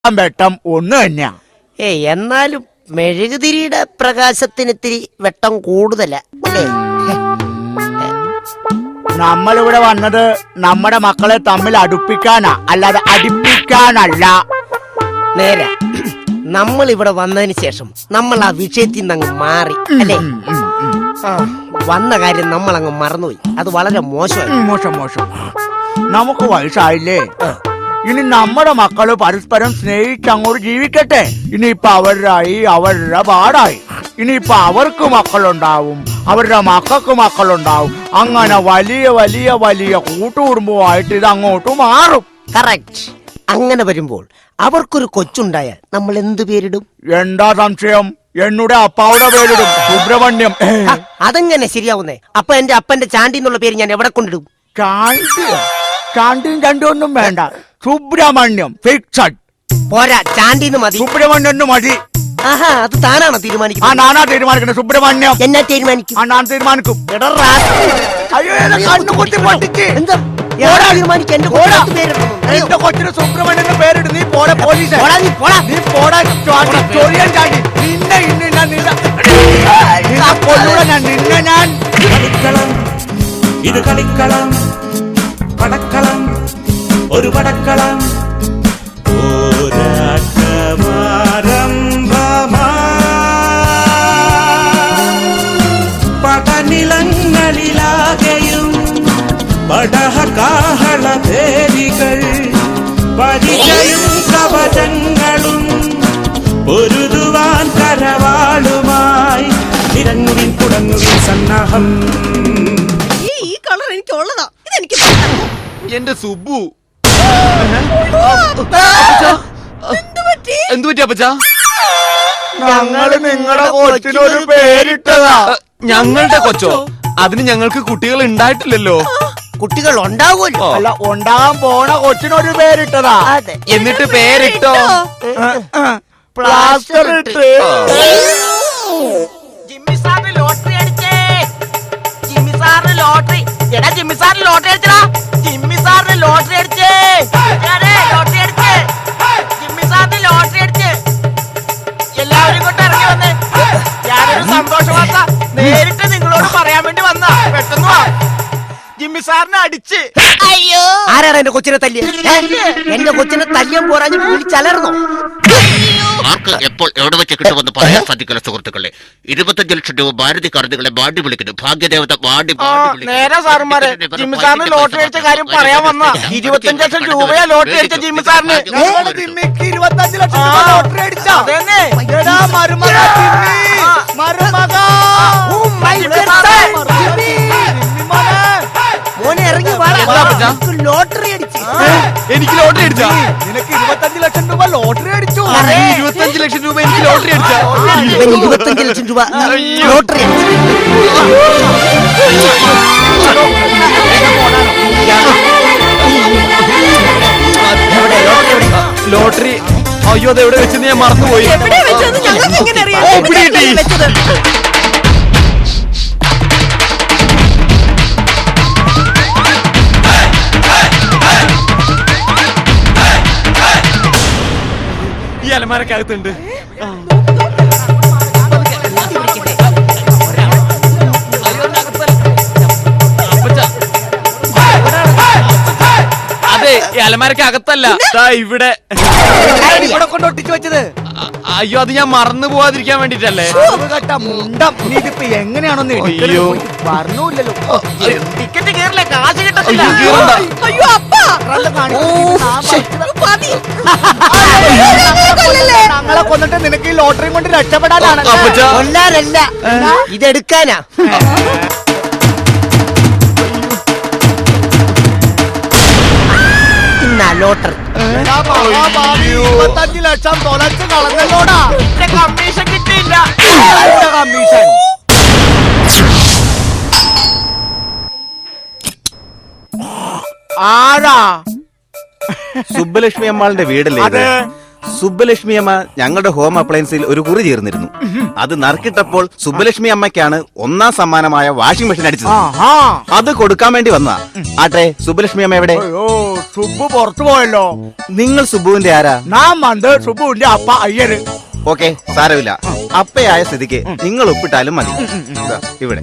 വെട്ടം ഒന്ന് തന്നെയാ. എന്നാലും മെഴുകുതിരിയുടെ പ്രകാശത്തിന് ഇത്തിരി വെട്ടം കൂടുതലാ. നമ്മളിവിടെ വന്നത് നമ്മുടെ മക്കളെ തമ്മിൽ അടുപ്പിക്കാനാ, അല്ലാതെ അടിപ്പിക്കാനല്ല. നേരെ നമ്മൾ ഇവിടെ വന്നതിന് ശേഷം നമ്മൾ ആ വിഷയത്തിൽ നിന്ന് അങ്ങ് മാറി അല്ലേ? വന്ന കാര്യം നമ്മൾ അങ്ങ് മറന്നുപോയി. അത് വളരെ മോശമായി. മോശം. നമുക്ക് വയസ്സായില്ലേ, ഇനി നമ്മുടെ മക്കള് പരസ്പരം സ്നേഹിച്ചങ്ങോട്ട് ജീവിക്കട്ടെ. ഇനിയിപ്പൊ അവരുടെ പാടായി. ഇനിയിപ്പൊ അവർക്ക് മക്കളുണ്ടാവും, അവരുടെ മക്കൾക്ക് മക്കളുണ്ടാവും. അങ്ങനെ വലിയ വലിയ വലിയ കൂട്ടുകുടുംബമായിട്ട് ഇത് അങ്ങോട്ട് മാറും. കറക്റ്റ്. അങ്ങനെ വരുമ്പോൾ അവർക്കൊരു കൊച്ചുണ്ടായാൽ നമ്മൾ എന്ത് പേരിടും? എന്താ സംശയം? എന്നുടെ അപ്പാവുടെ പേരിടും, സുബ്രഹ്മണ്യം. അതെങ്ങനെ ശരിയാവുന്നേ? അപ്പൊ എന്റെ അപ്പന്റെ ചാണ്ടി എന്നുള്ള പേര് ഞാൻ എവിടെ കൊണ്ടിടും? ചാണ്ടിയും ചണ്ടിയൊന്നും വേണ്ട, സുബ്രഹ്മണ്യം ഫിക്സഡ്. പോരാ, ചാണ്ടിന്ന് മതി. സുബ്രഹ്മണ്യം മതി. ആഹാ, അത് താനാണോ തീരുമാനിക്കുന്നത്? നാനാ തീരുമാനിക്കണേ. സുബ്രഹ്മണ്യം എന്നാ തീരുമാനിക്കും? ഞാൻ തീരുമാനിക്കും. അയ്യോ, കണ്ണു കുത്തി പൊട്ടിച്ച്. എന്താ തീരുമാനിക്കും? എന്റെ കൊച്ചിന് സുബ്രഹ്മണ്യം പേരിട്ട്. നീ പോടെ പോലീസ്, നീ പോടാ ചൊറിയാൻ ചാണ്ടി. കളിക്കളം, ഇത് കളിക്കളം, പടക്കളം, ഒരു പടക്കളം. പടനിലങ്ങളിലാകെയും പടഹകാഹള പേരികൾ, പരിചയും കവചങ്ങളും പൊരുതുവാൻ കരവാളുമായി നിരങ്ങുവിൻ തുടങ്ങുവിൻ സന്നാഹം. ഈ കളർ എനിക്ക് ഉള്ളതാ. ഇതെനിക്ക് എന്റെ സുബു എന്തു പറ്റി അപ്പച്ച? ഞങ്ങള് നിങ്ങളുടെ കൊച്ചിനൊരു പേരിട്ടതാ. ഞങ്ങളുടെ കൊച്ചോ? അതിന് ഞങ്ങൾക്ക് കുട്ടികൾ ഉണ്ടായിട്ടില്ലല്ലോ. കുട്ടികൾ ഉണ്ടാവുമല്ലോ. അല്ല, ഉണ്ടാകാൻ പോണ കൊച്ചിനൊരു പേരിട്ടതാ. എന്നിട്ട് പേരിട്ടോ? പ്ലാസ്റ്റർ ഇട്ട്. ജിമ്മി സാറിന് ലോട്ടറി അടിച്ചേ. ജിമ്മി സാറിന് ലോട്ടറി. എടാ, ജിമ്മി സാറിന് ലോട്ടറി അടിച്ചടാ. ജിമ്മി സാറിന് ലോട്ടറി അടിച്ചേ. ലോട്ടറി അടിച്ചേ. ജിമ്മി സാറിന് ലോട്ടറി അടിച്ചേ. എല്ലാവരും കൊണ്ട് ഇറങ്ങി വന്നേ. ഞാനൊരു സന്തോഷ വാർത്ത നേരിട്ട് നിങ്ങളോട് പറയാൻ വേണ്ടി വന്ന. പെട്ടെന്ന് വാ. ജിമ്മി സാറിനെ അടിച്ച്. അയ്യോ, ആരാണ് എന്റെ കൊച്ചിനെ തല്ലിയ? എന്റെ കൊച്ചിനെ തല്ലിയാൻ പോരാഞ്ഞ് വിളിച്ചലർന്നോ? ആർക്ക് എപ്പോൾ എവിടെ വെച്ച് കിട്ടുമെന്ന് പറയാൻ സാധിക്കില്ല സുഹൃത്തുക്കളെ. 25 ലക്ഷം രൂപ ഭാരതി കാർഡുകളെ ബാഡി വിളിക്കുന്നു. ഭാഗ്യദേവത ബാഡി. നേരെ സാറുമാരെ, ജിമ്മി സാറിന് ലോട്ടറി അടിച്ച കാര്യം പറയാൻ വന്ന. 25 ലക്ഷം രൂപയാ ലോട്ടറി അടിച്ച ജിമ്മി സാറിന്. 25 ലക്ഷം രൂപ ലോട്ടറി അടിച്ചാ? മോനെ ഇറങ്ങി ലോട്ടറി അടിച്ചു. എനിക്ക് ലോട്ടറി അടിച്ചാ? നിനക്ക് 25 ലക്ഷം രൂപ ലോട്ടറി അടിച്ചു. 25 ലക്ഷം രൂപ എനിക്ക് ലോട്ടറി അടിച്ചാ? 25 ലക്ഷം രൂപ ലോട്ടറി ലോട്ടറി അയ്യോ, അത് എവിടെ വെച്ചെന്ന് ഞാൻ മറന്നുപോയി. എവിടെ വെച്ചെന്ന് ഞങ്ങൾക്ക് എങ്ങനെ അറിയാം? വെച്ചത് ഈ അലമാരക്കകത്തുണ്ട്. അതെ, ഈ അലമാരക്കകത്തല്ല, ഇവിടെ. ഇവിടെ കൊണ്ട് ഒട്ടിച്ചു വെച്ചത്. അയ്യോ, അത് ഞാൻ മറന്നു പോവാതിരിക്കാൻ വേണ്ടിട്ടല്ലേ. ഇതിപ്പോ എങ്ങനെയാണോന്ന് അയ്യോ പറഞ്ഞില്ലല്ലോ. ടിക്കറ്റ് കയറില്ല, കാശ് കിട്ടത്തില്ല. അയ്യോ അപ്പാ, ഞങ്ങളെ കൊന്നിട്ട് നിനക്ക് ഈ ലോട്ടറി കൊണ്ട് രക്ഷപ്പെടാനാണ്. കൊല്ലാനല്ല, ഇതെടുക്കാനാ. ലോട്ടറി 25 ലക്ഷം തൊലച്ച് കളഞ്ഞല്ലോടാ. കമ്മീഷൻ കിട്ടിയില്ല. കമ്മീഷൻ ആരാ? സുബ്ബലക്ഷ്മി അമ്മാളിന്റെ വീടല്ലേ ഇത്? സുബ്ബലക്ഷ്മി അമ്മ ഞങ്ങളുടെ ഹോം അപ്ലയൻസിൽ ഒരു കുറി ചേർന്നിരുന്നു. അത് നറുക്കിട്ടപ്പോൾ സുബ്ബലക്ഷ്മി അമ്മയ്ക്കാണ് 1ാം സമ്മാനമായ വാഷിംഗ് മെഷീൻ അടിച്ചത്. അത് കൊടുക്കാൻ വേണ്ടി വന്നതാ. ആട്ടെ, സുബ്ബലക്ഷ്മി അമ്മ എവിടെ? അയ്യോ, സുബ്ബു പുറത്തു പോയല്ലോ. നിങ്ങൾ സുബ്ബുവിന്റെ ആരാ? നാം വന്ന് സുബ്ബുവിന്റെ അപ്പ അയ്യര്. ഓക്കെ, സാരമില്ല. അപ്പയായ സ്ഥിതിക്ക് നിങ്ങൾ ഒപ്പിട്ടാലും മതി. ദാ, ഇവിടെ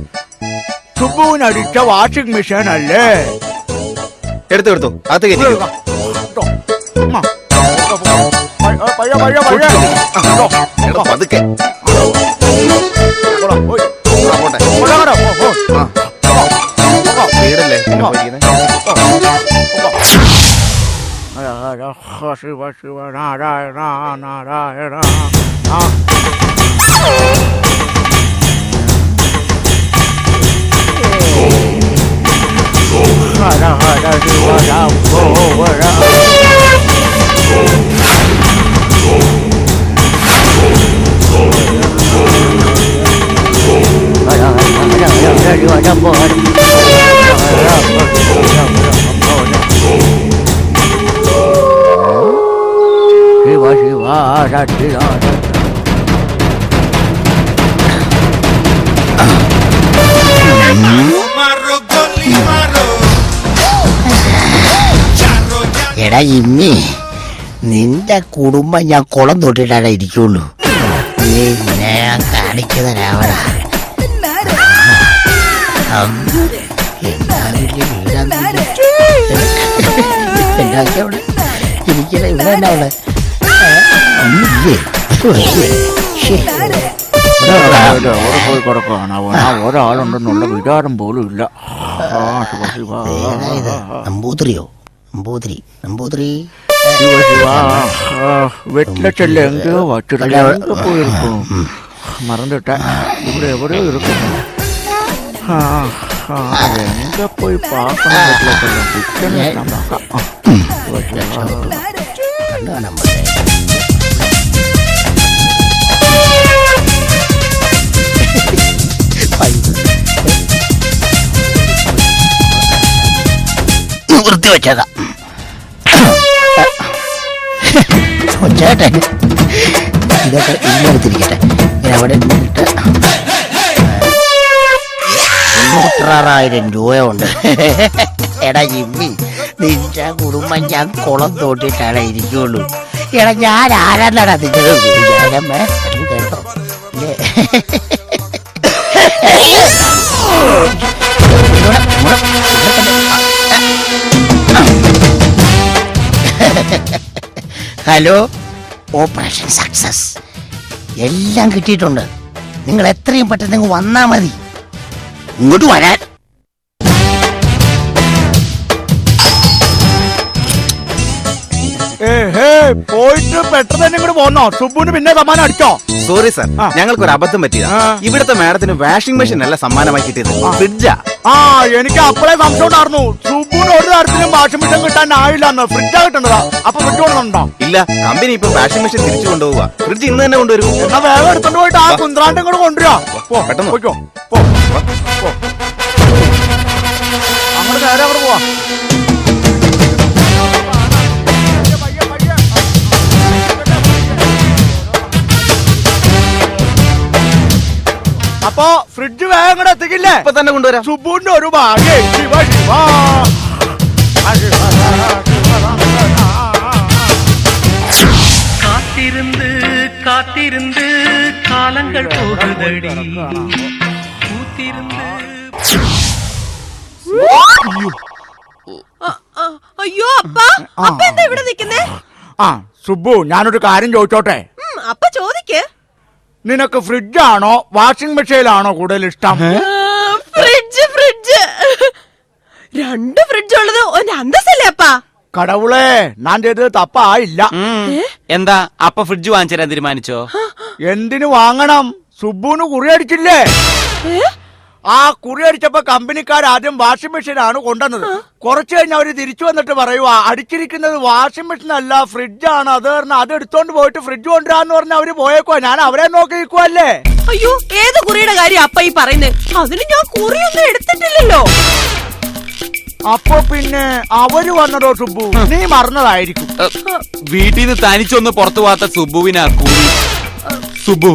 സുബ്ബുവിനടിച്ച വാഷിംഗ് മെഷീൻ അല്ലേ? എടുത്തു അത് കയറ്റി. പതുക്കെ വീടല്ലേ ശിവ ശിവ നാരായണ നാരായണ. ഹര ഹര ശിവ ശംഭോ ഹര. ശിവ ശിവ എടാ ഇമ്മി, നിന്റെ കുടുംബം ഞാൻ കുളം തൊട്ടിട്ടാണ് ഇരിക്കുള്ളൂ. പിന്നെ ഞാൻ കാണിക്കുന്ന രാവണ ഇരിക്കണ ഇവിടെ തന്നെ അവിടെ പോയി കിടക്കാണ്. ഒരാളുണ്ടെന്നുള്ള വിചാരം പോലും ഇല്ല. നമ്പൂതിരിയോ? നമ്പൂതിരി വീട്ടിലെ ചെല്ല എങ്കയോ വച്ചിട്ട് പോയിരിക്കും. മറന്നിട്ട ഇവിടെ എവിടെയോ ഇരിക്കുന്നു. എങ്ക പോയി പാക്കണം. വൃത്തി വെച്ചേക്കാം. ചേട്ടൻ ഇതൊക്കെ ഇന്നെടുത്തിരിക്കട്ടെ. അവിടെ 96,000 രൂപയുണ്ട്. എടാ ജിമ്മി, നിന്റെ കുടുംബം ഞാൻ കുളം തോട്ടിട്ടാണ് ഇരിക്കുള്ളൂ. എടാ ഞാൻ ആരാന്നാണ് അതിന്റെ വിചാരമേ? കേട്ടോ ഹലോ, ഓപ്പറേഷൻ സക്സസ്. എല്ലാം കിട്ടിയിട്ടുണ്ട്. നിങ്ങൾ എത്രയും പെട്ടെന്ന് വന്നാ മതി. ഇങ്ങോട്ട് വരാൻ. പോയിട്ട് പെട്ടെന്ന് തന്നെ ഇങ്ങോട്ട് പോന്നോ? സുബ്ബുവിന് പിന്നെ സമ്മാനം അടിച്ചോ? സോറി സാർ, ഞങ്ങൾക്കൊരു അബദ്ധം പറ്റിയതാ. ഇവിടുത്തെ മാഡത്തിന് വാഷിംഗ് മെഷീൻ അല്ല സമ്മാനമായി കിട്ടിയത്, ഫ്രിഡ്ജാ. എനിക്ക് അപ്പോഴേ സംശയം ഉണ്ടായിരുന്നു. സുബ്ബുവിന് ഒരു തരത്തിലും വാഷിംഗ് മെഷീൻ കിട്ടാൻ ആയില്ലെന്ന്. ഫ്രിഡ്ജാ കിട്ടേണ്ടതാ. അപ്പൊ ഫ്രിഡ്ജ് കൊണ്ടുണ്ടോ? ഇല്ല, കമ്പനി ഇപ്പൊ വാഷിംഗ് മെഷീൻ തിരിച്ചു കൊണ്ടുപോവാ. ഫ്രിഡ്ജ് ഇന്ന് തന്നെ കൊണ്ടുവരും. എന്നാ വേഗം എടുത്തോണ്ട് പോയിട്ട് ആ കുന്ത്രാണ്ട് ഇങ്ങോട്ട് കൊണ്ടുവരാ. പെട്ടെന്ന് പോയിക്കോ. അങ്ങോട്ട് നേരെ അവിടെ പോവാ. അപ്പൊ ഫ്രിഡ്ജ് വേഗം കൂടെ എത്തിക്കില്ലേ? ഇപ്പൊ തന്നെ കൊണ്ടുവരാം. സുബ്ബുവിന്റെ ഒരു ഭാഗ്യം. ശിവ ശിവ காத்திருந்து காத்திருந்து காலங்கள் போகுதடி பூத்திருந்து. അയ്യോ അപ്പ, അപ്പ എന്താ ഇവിടെ നിക്കുന്നേ? സുബ്ബു, ഞാനൊരു കാര്യം ചോദിച്ചോട്ടെ? അപ്പ ചോദിക്ക്. നിനക്ക് ഫ്രിഡ്ജാണോ വാഷിംഗ് മെഷീനാണോ കൂടുതൽ ഇഷ്ടം? ഫ്രിഡ്ജ്. 2 ഫ്രിഡ്ജ് ഉള്ളത് ഒരു അന്തസ്സല്ലേ അപ്പാ? കടവുളെ, ഞാൻ ചെയ്തത് തപ്പായില്ല. എന്താ അപ്പ ഫ്രിഡ്ജ് വാങ്ങിച്ചു തരാൻ തീരുമാനിച്ചോ? എന്തിനു വാങ്ങണം? സുബ്ബുവിന് കുറി അടിച്ചില്ലേ? ആ കുറി അടിച്ചപ്പോ കമ്പനിക്കാർ ആദ്യം വാഷിംഗ് മെഷീനാണ് കൊണ്ടുവന്നത്. കുറച്ചു കഴിഞ്ഞ് അവര് തിരിച്ചു വന്നിട്ട് പറയുവാ അടിച്ചിരിക്കുന്നത് വാഷിംഗ് മെഷീൻ അല്ല ഫ്രിഡ്ജാണ്. അത് പറഞ്ഞാൽ അത് എടുത്തോണ്ട് പോയിട്ട് ഫ്രിഡ്ജ് കൊണ്ടുവരാന്ന് പറഞ്ഞാൽ അവര് പോയേക്കുവാ. ഞാൻ അവരെ നോക്കി നിൽക്കുവല്ലേ. അയ്യോ, ഏത് കുറിയുടെ കാര്യം അപ്പ ഈ പറയുന്നേ? അതിന് ഞാൻ കുറിയൊന്നും എടുത്തിട്ടില്ലല്ലോ. അപ്പൊ പിന്നെ അവര് വന്നതോ സുബ്ബു? നീ മറന്നതായിരിക്കും. വീട്ടിൽ നിന്ന് തനിച്ചൊന്ന് പുറത്തു പോകാത്ത സുബുവിനാ കൂടി. സുബു,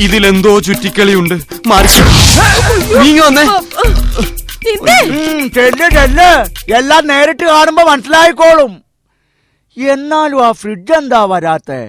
ഇതിലെന്തോ ചുറ്റിക്കളിയുണ്ട്. നീ വന്നേ. ചെല്ല് എല്ലാം നേരിട്ട് കാണുമ്പോ മനസ്സിലായിക്കോളും. എന്നാലും ആ ഫ്രിഡ്ജ് എന്താ വരാത്തെ?